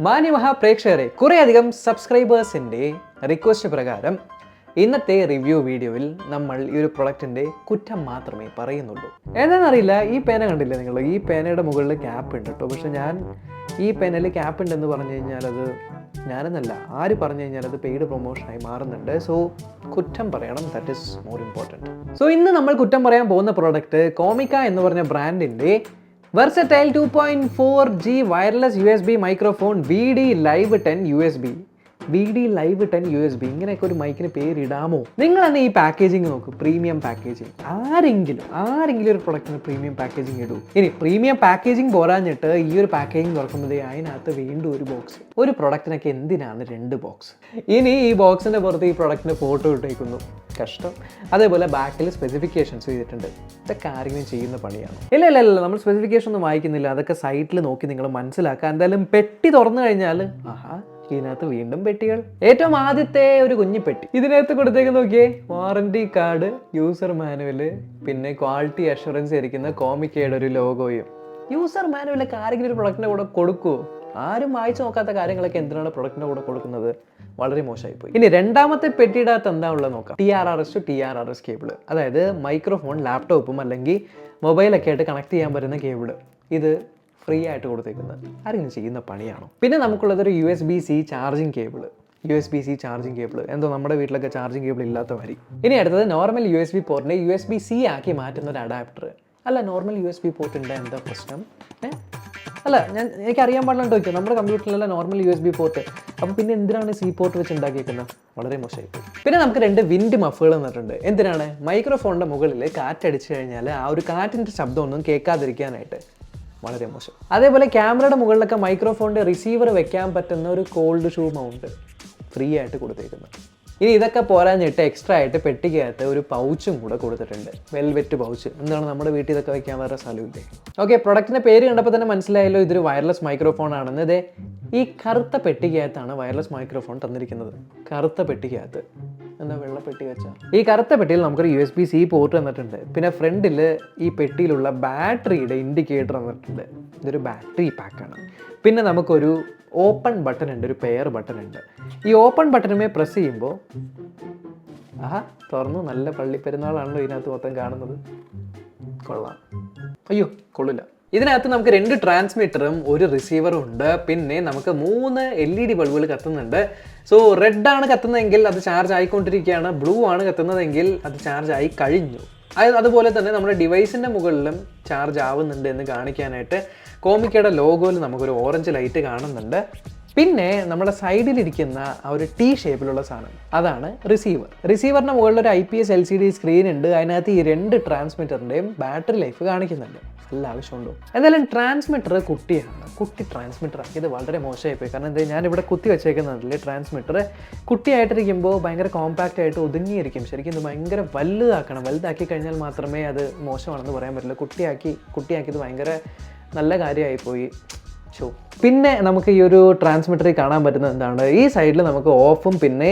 മാന്യമഹാപ്രേക്ഷകരെ, കുറേയധികം സബ്സ്ക്രൈബേഴ്സിൻ്റെ റിക്വസ്റ്റ് പ്രകാരം ഇന്നത്തെ റിവ്യൂ വീഡിയോയിൽ നമ്മൾ ഈ ഒരു പ്രൊഡക്റ്റിൻ്റെ കുറ്റം മാത്രമേ പറയുന്നുള്ളൂ. എന്താണെന്നറിയില്ല, ഈ പേന കണ്ടില്ലേ നിങ്ങൾ? ഈ പേനയുടെ മുകളിൽ ക്യാപ്പ് ഉണ്ട് കേട്ടോ. പക്ഷെ ഞാൻ ഈ പേനയിൽ ക്യാപ്പ് ഉണ്ടെന്ന് പറഞ്ഞു കഴിഞ്ഞാൽ അത് ഞാനെന്നല്ല, ആര് പറഞ്ഞു കഴിഞ്ഞാൽ അത് പെയ്ഡ് പ്രൊമോഷനായി മാറുന്നുണ്ട്. സോ കുറ്റം പറയണം, that is more important. So ഇന്ന് നമ്മൾ കുറ്റം പറയാൻ പോകുന്ന പ്രോഡക്റ്റ് കോമിക്ക എന്ന് പറഞ്ഞ ബ്രാൻഡിൻ്റെ versatile 2.4G wireless USB microphone VD Live 10 USB. VD Live 10 USB, ഇങ്ങനെയൊക്കെ ഒരു മൈക്കിന് പേരിടാമോ? നിങ്ങൾ തന്നെ ഈ പാക്കേജിങ് നോക്ക്, പ്രീമിയം പാക്കേജിങ്. ആരെങ്കിലും ഒരു പ്രൊഡക്റ്റിന് പ്രീമിയം പാക്കേജിങ് ഇടൂ. ഇനി പ്രീമിയം പാക്കേജിങ് പോരാഞ്ഞിട്ട് ഈ ഒരു പാക്കേജിങ് തുറക്കുമ്പോഴേ അതിനകത്ത് വീണ്ടും ഒരു ബോക്സ്. ഒരു പ്രൊഡക്റ്റിനൊക്കെ എന്തിനാണ് 2 ബോക്സ്? ഇനി ഈ ബോക്സിൻ്റെ പുറത്ത് ഈ പ്രൊഡക്റ്റിന് ഫോട്ടോ ഇട്ടേക്കുന്നു, കഷ്ടം. അതേപോലെ ബാക്കിൽ സ്പെസിഫിക്കേഷൻസ് ചെയ്തിട്ടുണ്ട്. ഇതൊക്കെ ആരെങ്കിലും ചെയ്യുന്ന പണിയാണ്? ഇല്ല, നമ്മൾ സ്പെസിഫിക്കേഷൻ ഒന്നും വായിക്കുന്നില്ല. അതൊക്കെ സൈറ്റിൽ നോക്കി നിങ്ങൾ മനസ്സിലാക്കുക. എന്തായാലും പെട്ടി തുറന്നു കഴിഞ്ഞാൽ ഇതിനകത്ത് വീണ്ടും പെട്ടികൾ. ഏറ്റവും ആദ്യത്തെ ഒരു കുഞ്ഞിപ്പെട്ടി, ഇതിനകത്ത് കൊടുത്തേക്ക് നോക്കിയേ. വാറന്റി കാർഡ്, യൂസർ മാനുവല്, പിന്നെ ക്വാളിറ്റി അഷുറൻസ് ഇരിക്കുന്ന കോമിക്കയുടെ ഒരു ലോഗോയും. യൂസർ മാനുവലൊക്കെ ആരെങ്കിലും ഒരു പ്രൊഡക്റ്റിൻ്റെ കൂടെ കൊടുക്കുമോ? ആരും വായിച്ചു നോക്കാത്ത കാര്യങ്ങളൊക്കെ എന്തിനാണ് പ്രൊഡക്റ്റിൻ്റെ കൂടെ കൊടുക്കുന്നത്? വളരെ മോശമായി പോയി. ഇനി രണ്ടാമത്തെ പെട്ടിയുടെ അകത്ത് എന്താ ഉള്ളത് നോക്കാം. TRRS to TRRS കേബിള്, അതായത് മൈക്രോഫോൺ, ലാപ്ടോപ്പും അല്ലെങ്കിൽ മൊബൈലൊക്കെ ആയിട്ട് കണക്ട് ചെയ്യാൻ പറ്റുന്ന കേബിള്. ഇത് ഫ്രീ ആയിട്ട് കൊടുത്തേക്കുന്നത് ആരെങ്കിലും ചെയ്യുന്ന പണിയാണോ? പിന്നെ നമുക്കുള്ളതൊരു USB-C charging cable. USB-C charging cable എന്തോ നമ്മുടെ വീട്ടിലൊക്കെ ചാർജിങ് കേബിൾ ഇല്ലാത്ത വരി. ഇനി അടുത്തത് നോർമൽ USB പോർട്ടിനെ USB-C ആക്കി മാറ്റുന്ന ഒരു അഡാപ്റ്റർ. അല്ല, നോർമൽ USB പോർട്ട് ഉണ്ട്, എന്താ പ്രശ്നം? അല്ല, എനിക്കറിയാൻ പാടില്ല ചോദിക്കും. നമ്മുടെ കമ്പ്യൂട്ടറിലല്ല നോർമൽ USB പോർട്ട്, അപ്പോൾ പിന്നെ എന്തിനാണ് C പോർട്ട് വെച്ച് ഉണ്ടാക്കിയിരിക്കുന്നത്? വളരെ മോശമായി. പിന്നെ നമുക്ക് 2 വിൻഡ് മഫുകൾ തന്നിട്ടുണ്ട്. എന്തിനാണ്? മൈക്രോഫോണിൻ്റെ മുകളിൽ കാറ്റടിച്ചു കഴിഞ്ഞാൽ ആ ഒരു കാറ്റിൻ്റെ ശബ്ദമൊന്നും കേൾക്കാതിരിക്കാനായിട്ട്. വളരെ മോശം. അതേപോലെ ക്യാമറയുടെ മുകളിലൊക്കെ മൈക്രോഫോണിൻ്റെ റിസീവർ വെക്കാൻ പറ്റുന്ന ഒരു കോൾഡ് ഷൂ മൗണ്ട് ഫ്രീ ആയിട്ട് കൊടുത്തേക്കുന്നത്. ഇനി ഇതൊക്കെ പോരാഞ്ഞിട്ട് എക്സ്ട്രാ ആയിട്ട് പെട്ടിക്കകത്ത് ഒരു പൗച്ചും കൂടെ കൊടുത്തിട്ടുണ്ട്, വെൽവെറ്റ് പൗച്ച്. എന്താണ്, നമ്മുടെ വീട്ടിൽ ഇതൊക്കെ വയ്ക്കാൻ വേറെ സ്ഥലമില്ലേ? ഓക്കെ, പ്രൊഡക്റ്റിൻ്റെ പേര് കണ്ടപ്പോൾ തന്നെ മനസ്സിലായല്ലോ ഇതൊരു വയർലെസ് മൈക്രോഫോൺ ആണെന്ന്. ഇതേ ഈ കറുത്ത പെട്ടിക്കകത്താണ് വയർലെസ് മൈക്രോഫോൺ തന്നിരിക്കുന്നത്. കറുത്ത പെട്ടിക്കകത്ത് എന്താ വെള്ളപ്പെട്ടി വെച്ചാൽ? ഈ കറുത്ത പെട്ടിയിൽ നമുക്കൊരു USB-C പോർട്ട് തന്നിട്ടുണ്ട്. പിന്നെ ഫ്രണ്ടിൽ ഈ പെട്ടിയിലുള്ള ബാറ്ററിയുടെ ഇൻഡിക്കേറ്റർ തന്നിട്ടുണ്ട്. ഇതൊരു ബാറ്ററി പാക്കാണ്. പിന്നെ നമുക്കൊരു ഓപ്പൺ ബട്ടൺ ഉണ്ട്, ഒരു പെയർ ബട്ടൺ ഉണ്ട്. ഈ ഓപ്പൺ ബട്ടണുമേ പ്രസ് ചെയ്യുമ്പോൾ തുറന്നു. നല്ല പള്ളിപ്പെരുന്നാളാണല്ലോ ഇതിനകത്ത് മൊത്തം കാണുന്നത്. കൊള്ളാം. അയ്യോ, കൊള്ളില്ല. ഇതിനകത്ത് നമുക്ക് 2 ട്രാൻസ്മിറ്ററും ഒരു റിസീവറും ഉണ്ട്. പിന്നെ നമുക്ക് 3 LED ബൾബുകൾ കത്തുന്നുണ്ട്. സോ റെഡ് ആണ് കത്തുന്നതെങ്കിൽ അത് ചാർജ് ആയിക്കൊണ്ടിരിക്കുകയാണ്, ബ്ലൂ ആണ് കത്തുന്നതെങ്കിൽ അത് ചാർജ് ആയി കഴിഞ്ഞു. അതുപോലെ തന്നെ നമ്മുടെ ഡിവൈസിൻ്റെ മുകളിലും ചാർജ് ആവുന്നുണ്ട് എന്ന് കാണിക്കാനായിട്ട് കോമിക്കയുടെ ലോഗോയിൽ നമുക്കൊരു ഓറഞ്ച് ലൈറ്റ് കാണുന്നുണ്ട്. പിന്നെ നമ്മുടെ സൈഡിലിരിക്കുന്ന ആ ഒരു T ഷേപ്പിലുള്ള സാധനം, അതാണ് റിസീവർ. റിസീവറിൻ്റെ മുകളിൽ ഒരു IPS LCD സ്ക്രീൻ ഉണ്ട്. അതിനകത്ത് ഈ 2 ട്രാൻസ്മിറ്ററിൻ്റെയും ബാറ്ററി ലൈഫ് കാണിക്കുന്നുണ്ട്. നല്ല ആവശ്യമുണ്ടോ? എന്തായാലും ട്രാൻസ്മിറ്റർ കുട്ടിയാണ്. കുട്ടി ട്രാൻസ്മിറ്റർ ആക്കിയത് വളരെ മോശമായി പോയി. കാരണം എന്താ, ഞാനിവിടെ കുത്തി വെച്ചേക്കുന്നതിൽ ട്രാൻസ്മിറ്റർ കുട്ടിയായിട്ടിരിക്കുമ്പോൾ ഭയങ്കര കോമ്പാക്റ്റ് ആയിട്ട് ഒതുങ്ങിയിരിക്കും. ശരിക്കും ഇത് ഭയങ്കര വലുതാക്കണം. വലുതാക്കി കഴിഞ്ഞാൽ മാത്രമേ അത് മോശമാണെന്ന് പറയാൻ പറ്റില്ല. കുട്ടിയാക്കിയത് ഭയങ്കര നല്ല കാര്യമായിപ്പോയി. പിന്നെ നമുക്ക് ഈ ഒരു ട്രാൻസ്മിറ്ററിൽ കാണാൻ പറ്റുന്നത് എന്താണ്? ഈ സൈഡിൽ നമുക്ക് ഓഫും പിന്നെ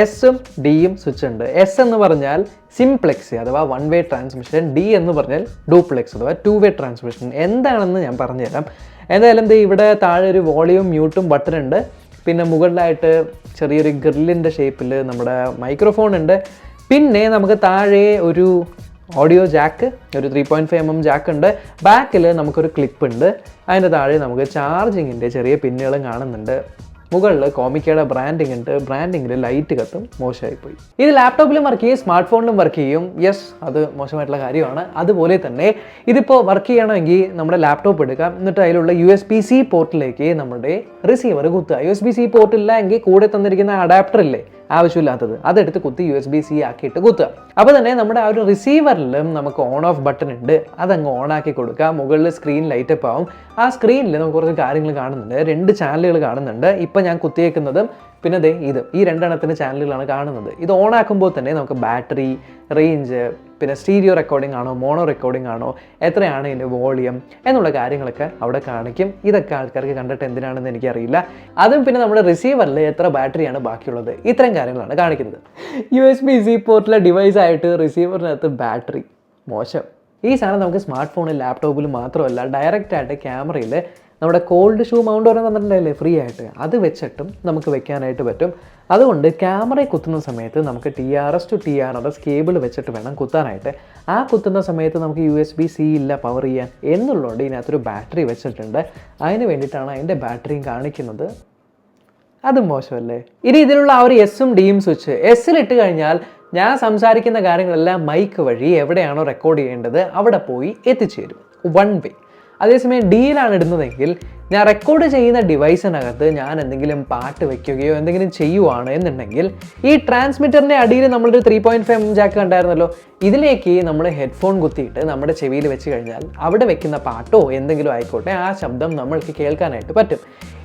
എസും ഡിയും സ്വിച്ച് ഉണ്ട്. എസ് എന്ന് പറഞ്ഞാൽ സിംപ്ലെക്സ് അഥവാ 1 വേ ട്രാൻസ്മിഷൻ. ഡി എന്ന് പറഞ്ഞാൽ ഡ്യൂപ്ലെക്സ് അഥവാ 2 വേ ട്രാൻസ്മിഷൻ. എന്താണെന്ന് ഞാൻ പറഞ്ഞുതരാം. എന്തായാലും ഇവിടെ താഴെ ഒരു വോളിയം മ്യൂട്ടും ബട്ടൺ ഉണ്ട്. പിന്നെ മുകളിലായിട്ട് ചെറിയൊരു ഗ്രില്ലിൻ്റെ ഷേപ്പിൽ നമ്മുടെ മൈക്രോഫോൺ ഉണ്ട്. പിന്നെ നമുക്ക് താഴെ ഒരു ഓഡിയോ ജാക്ക്, ഒരു 3.5mm ജാക്ക് ഉണ്ട്. ബാക്കിൽ നമുക്കൊരു ക്ലിപ്പ് ഉണ്ട്. അതിൻ്റെ താഴെ നമുക്ക് ചാർജിങ്ങിൻ്റെ ചെറിയ പിന്നുകളും കാണുന്നുണ്ട്. മുകളിൽ കോമിക്കയുടെ ബ്രാൻഡിങ് ഉണ്ട്. ബ്രാൻഡിങ്ങിൽ ലൈറ്റ് കത്തും. മോശമായിപ്പോയി. ഇത് ലാപ്ടോപ്പിലും വർക്ക് ചെയ്യും, സ്മാർട്ട് ഫോണിലും വർക്ക് ചെയ്യും. യെസ്, അത് മോശമായിട്ടുള്ള കാര്യമാണ്. അതുപോലെ തന്നെ ഇതിപ്പോൾ വർക്ക് ചെയ്യണമെങ്കിൽ നമ്മുടെ ലാപ്ടോപ്പ് എടുക്കാം, എന്നിട്ട് അതിലുള്ള USB-C പോർട്ടിലേക്ക് നമ്മുടെ റിസീവർ കുത്തുക. USB-C പോർട്ട് ഇല്ല എങ്കിൽ കൂടെ തന്നിരിക്കുന്ന അഡാപ്റ്റർ ഇല്ലേ, ആവശ്യമില്ലാത്തത്, അതെടുത്ത് കുത്തി USB-C ആക്കിയിട്ട് കുത്തുക. അപ്പോൾ തന്നെ നമ്മുടെ ആ ഒരു റിസീവറിലും നമുക്ക് ഓൺ ഓഫ് ബട്ടൺ ഉണ്ട്. അതങ്ങ് ഓണാക്കി കൊടുക്കുക. മുകളിൽ സ്ക്രീൻ ലൈറ്റപ്പ് ആവും. ആ സ്ക്രീനിൽ നമുക്ക് കുറച്ച് കാര്യങ്ങൾ കാണുന്നുണ്ട്. 2 ചാനലുകൾ കാണുന്നുണ്ട്. ഇപ്പം ഞാൻ കുത്തിയേക്കുന്നതും പിന്നെ ഈ 2 എണ്ണത്തിന് ചാനലുകളാണ് കാണുന്നത്. ഇത് ഓൺ ആക്കുമ്പോൾ തന്നെ നമുക്ക് ബാറ്ററി, റേഞ്ച്, പിന്നെ സ്റ്റീരിയോ റെക്കോർഡിംഗ് ആണോ മോണോ റെക്കോർഡിംഗ് ആണോ, എത്രയാണ് ഇതിൻ്റെ വോളിയം എന്നുള്ള കാര്യങ്ങളൊക്കെ അവിടെ കാണിക്കും. ഇതൊക്കെ ആൾക്കാർക്ക് കണ്ടിട്ട് എന്തിനാണെന്ന് എനിക്കറിയില്ല. അതും പിന്നെ നമ്മുടെ റിസീവറിൽ എത്ര ബാറ്ററിയാണ് ബാക്കിയുള്ളത്, ഇത്രയും കാര്യങ്ങളാണ് കാണിക്കുന്നത്. USB-C പോർട്ടിലെ ഡിവൈസായിട്ട് റിസീവറിനകത്ത് ബാറ്ററി മോശം. ഈ സാധനം നമുക്ക് സ്മാർട്ട് ഫോണിൽ ലാപ്ടോപ്പിൽ മാത്രമല്ല ഡയറക്റ്റായിട്ട് ക്യാമറയിൽ നമ്മുടെ കോൾഡ് ഷൂ മൗണ്ട് വരെ തന്നിട്ടുണ്ടായില്ലേ ഫ്രീ ആയിട്ട്, അത് വെച്ചിട്ടും നമുക്ക് വെക്കാനായിട്ട് പറ്റും. അതുകൊണ്ട് ക്യാമറയിൽ കുത്തുന്ന സമയത്ത് നമുക്ക് TRS to TRS കേബിൾ വെച്ചിട്ട് വേണം കുത്താനായിട്ട്. ആ കുത്തുന്ന സമയത്ത് നമുക്ക് USB-C ഇല്ല പവർ ചെയ്യാൻ എന്നുള്ളതുകൊണ്ട് ഇതിനകത്തൊരു ബാറ്ററി വെച്ചിട്ടുണ്ട്. അതിന് വേണ്ടിയിട്ടാണ് അതിൻ്റെ ബാറ്ററിയും കാണിക്കുന്നത്. അതും മോശമല്ലേ? ഇനി ഇതിലുള്ള ആ ഒരു എസും ഡിയും സ്വിച്ച് എസ്സിലിട്ട് കഴിഞ്ഞാൽ ഞാൻ സംസാരിക്കുന്ന കാര്യങ്ങളെല്ലാം മൈക്ക് വഴി എവിടെയാണോ റെക്കോർഡ് ചെയ്യേണ്ടത് അവിടെ പോയി എത്തിച്ചേരും, 1 വേ. അതേസമയം ഡിയിലാണ് ഇടുന്നതെങ്കിൽ ഞാൻ റെക്കോർഡ് ചെയ്യുന്ന ഡിവൈസിനകത്ത് ഞാൻ എന്തെങ്കിലും പാട്ട് വയ്ക്കുകയോ എന്തെങ്കിലും ചെയ്യുവാണ് എന്നുണ്ടെങ്കിൽ ഈ ട്രാൻസ്മിറ്ററിൻ്റെ അടിയിൽ നമ്മളൊരു 3.5 ജാക്ക് കണ്ടായിരുന്നല്ലോ, ഇതിലേക്ക് നമ്മൾ ഹെഡ്ഫോൺ കുത്തിയിട്ട് നമ്മുടെ ചെവിയിൽ വെച്ച് കഴിഞ്ഞാൽ അവിടെ വെക്കുന്ന പാട്ടോ എന്തെങ്കിലും ആയിക്കോട്ടെ ആ ശബ്ദം നമ്മൾക്ക് കേൾക്കാനായിട്ട് പറ്റും.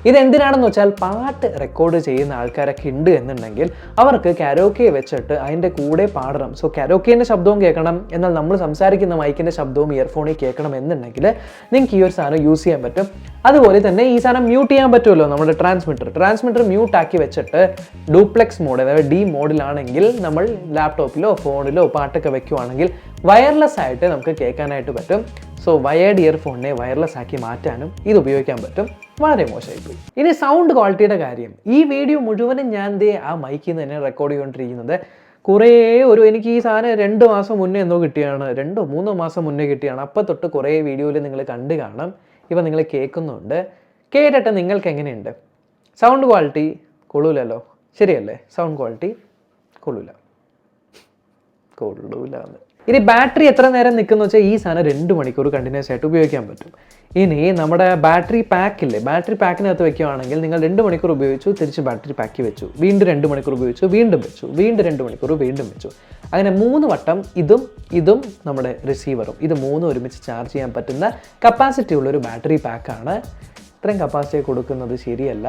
ഇതെന്തിനാണെന്ന് വെച്ചാൽ പാട്ട് റെക്കോർഡ് ചെയ്യുന്ന ആൾക്കാരൊക്കെ ഉണ്ട് എന്നുണ്ടെങ്കിൽ അവർക്ക് കരോക്കെ വെച്ചിട്ട് അതിൻ്റെ കൂടെ പാടണം. സോ കരോക്കേൻ്റെ ശബ്ദവും കേൾക്കണം, എന്നാൽ നമ്മൾ സംസാരിക്കുന്ന മൈക്കിൻ്റെ ശബ്ദവും ഇയർഫോണിൽ കേൾക്കണം എന്നുണ്ടെങ്കിൽ നിങ്ങൾക്ക് ഈ ഒരു സാധനം യൂസ് ചെയ്യാൻ പറ്റും. അതുപോലെ തന്നെ ഈ സാധനം മ്യൂട്ട് ചെയ്യാൻ പറ്റുമല്ലോ. നമ്മുടെ ട്രാൻസ്മിറ്റർ മ്യൂട്ടാക്കി വെച്ചിട്ട് ഡ്യൂപ്ലെക്സ് മോഡ്, അതായത് D മോഡിലാണെങ്കിൽ നമ്മൾ ലാപ്ടോപ്പിലോ ഫോണിലോ പാട്ടൊക്കെ വെക്കുവാണെങ്കിൽ വയർലെസ് ആയിട്ട് നമുക്ക് കേൾക്കാനായിട്ട് പറ്റും. സോ വയേർഡ് ഇയർഫോണിനെ വയർലെസ് ആക്കി മാറ്റാനും ഇത് ഉപയോഗിക്കാൻ പറ്റും. വളരെ മോശമായിപ്പോയി. ഇനി സൗണ്ട് ക്വാളിറ്റിയുടെ കാര്യം. ഈ വീഡിയോ മുഴുവനും ഞാൻ ആ മൈക്കിൽ നിന്ന് തന്നെ റെക്കോർഡ് ചെയ്തുകൊണ്ടിരിക്കുന്നത്. എനിക്ക് ഈ സാധനം 2 മാസം മുന്നേ എന്തോ കിട്ടിയാണ്, 2-3 മാസം മുന്നേ കിട്ടിയാണ്. അപ്പം തൊട്ട് കുറേ വീഡിയോയിൽ നിങ്ങൾ കണ്ടു കാണാം. ഇപ്പം നിങ്ങൾ കേൾക്കുന്നുണ്ട്. കേട്ടിട്ട് നിങ്ങൾക്ക് എങ്ങനെയുണ്ട്? സൗണ്ട് ക്വാളിറ്റി കൊള്ളൂലല്ലോ, ശരിയല്ലേ? സൗണ്ട് ക്വാളിറ്റി കൊള്ളൂല. ഇനി ബാറ്ററി എത്ര നേരം നിൽക്കുന്ന വെച്ചാൽ ഈ സാധനം 2 മണിക്കൂർ കണ്ടിന്യൂസ് ആയിട്ട് ഉപയോഗിക്കാൻ പറ്റും. ഇനി നമ്മുടെ ബാറ്ററി പാക്കില്ലേ, ബാറ്ററി പാക്കിനകത്ത് വെക്കുകയാണെങ്കിൽ നിങ്ങൾ 2 മണിക്കൂർ ഉപയോഗിച്ചു, തിരിച്ച് ബാറ്ററി പാക്കി വെച്ചു, വീണ്ടും 2 മണിക്കൂർ ഉപയോഗിച്ചു, വീണ്ടും വെച്ചു, വീണ്ടും 2 മണിക്കൂർ വീണ്ടും വെച്ചു. അങ്ങനെ 3 വട്ടം ഇതും നമ്മുടെ റിസീവറും ഇത് 3 ഒരുമിച്ച് ചാർജ് ചെയ്യാൻ പറ്റുന്ന കപ്പാസിറ്റി ഉള്ളൊരു ബാറ്ററി പാക്കാണ്. ഇത്രയും കപ്പാസിറ്റി കൊടുക്കുന്നത് ശരിയല്ല.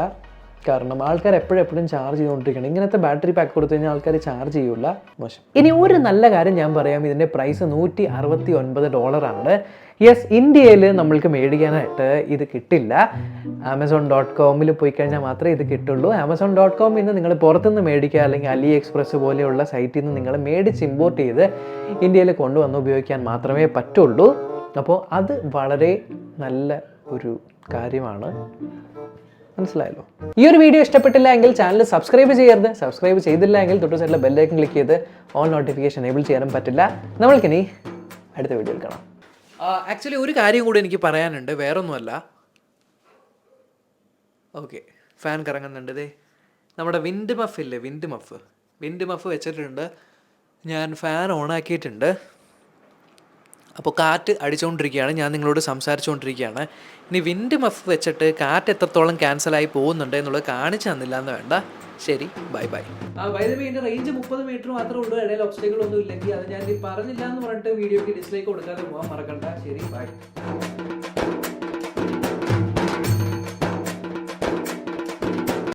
കാരണം ആൾക്കാർ എപ്പോഴും ചാർജ് ചെയ്തുകൊണ്ടിരിക്കണം. ഇങ്ങനത്തെ ബാറ്ററി പാക്ക് കൊടുത്തു കഴിഞ്ഞാൽ ആൾക്കാർ ചാർജ് ചെയ്യൂല, മോശം. ഇനി ഒരു നല്ല കാര്യം ഞാൻ പറയാം, ഇതിൻ്റെ പ്രൈസ് $169 യെസ്, ഇന്ത്യയിൽ നമ്മൾക്ക് മേടിക്കാനായിട്ട് ഇത് കിട്ടില്ല. Amazon.com പോയി കഴിഞ്ഞാൽ മാത്രമേ ഇത് കിട്ടുള്ളൂ. Amazon.com നിങ്ങൾ പുറത്തുനിന്ന് മേടിക്കുക, അല്ലെങ്കിൽ AliExpress പോലെയുള്ള സൈറ്റിൽ നിന്ന് നിങ്ങൾ മേടിച്ച് ഇമ്പോർട്ട് ചെയ്ത് ഇന്ത്യയിൽ കൊണ്ടുവന്ന് ഉപയോഗിക്കാൻ മാത്രമേ പറ്റുള്ളൂ. അപ്പോൾ അത് വളരെ നല്ല ഒരു കാര്യമാണ്. മനസ്സിലായല്ലോ? ഈ ഒരു വീഡിയോ ഇഷ്ടപ്പെട്ടില്ല എങ്കിൽ ചാനൽ സബ്സ്ക്രൈബ് ചെയ്യരുത്. സബ്സ്ക്രൈബ് ചെയ്തില്ല എങ്കിൽ തൊട്ട് സൈഡിലെ ബെല്ലൈക്കൺ ക്ലിക്ക് ചെയ്ത് ഓൾ നോട്ടിഫിക്കേഷൻ എനേബിൾ ചെയ്യാനും പറ്റില്ല. നമ്മൾക്കിനി അടുത്ത വീഡിയോയിൽ കാണാം. ആക്ച്വലി ഒരു കാര്യം കൂടി എനിക്ക് പറയാനുണ്ട്, വേറൊന്നുമല്ല. ഓക്കെ, ഫാൻ കറങ്ങുന്നുണ്ട്. നമ്മുടെ വിൻഡ് മഫ് ഇല്ലേ, വിൻഡ് മഫ് വെച്ചിട്ടുണ്ട്. ഞാൻ ഫാൻ ഓണാക്കിയിട്ടുണ്ട്. അപ്പോൾ കാറ്റ് അടിച്ചുകൊണ്ടിരിക്കുകയാണ്, ഞാൻ നിങ്ങളോട് സംസാരിച്ചുകൊണ്ടിരിക്കുകയാണ്. ഇനി വിൻഡ് മഫ് വെച്ചിട്ട് കാറ്റ് എത്രത്തോളം ക്യാൻസലായി പോകുന്നുണ്ട് എന്നുള്ളത് കാണിച്ചു തന്നില്ല എന്ന് വേണ്ട. ശരി, ബൈ. ഇതിൻ്റെ റേഞ്ച് 30 മീറ്റർ മാത്രമേ ഉള്ളൂ. ഇടയിൽ ഒബ്സ്റ്റക്കിളൊന്നും ഇല്ലെങ്കിൽ അത് ഞാൻ പറഞ്ഞില്ല എന്ന് പറഞ്ഞിട്ട് വീഡിയോക്ക് ഡിസ്ലൈക്ക് കൊടുക്കാതെ പോകാൻ മറക്കണ്ട. ശരി, ബൈ.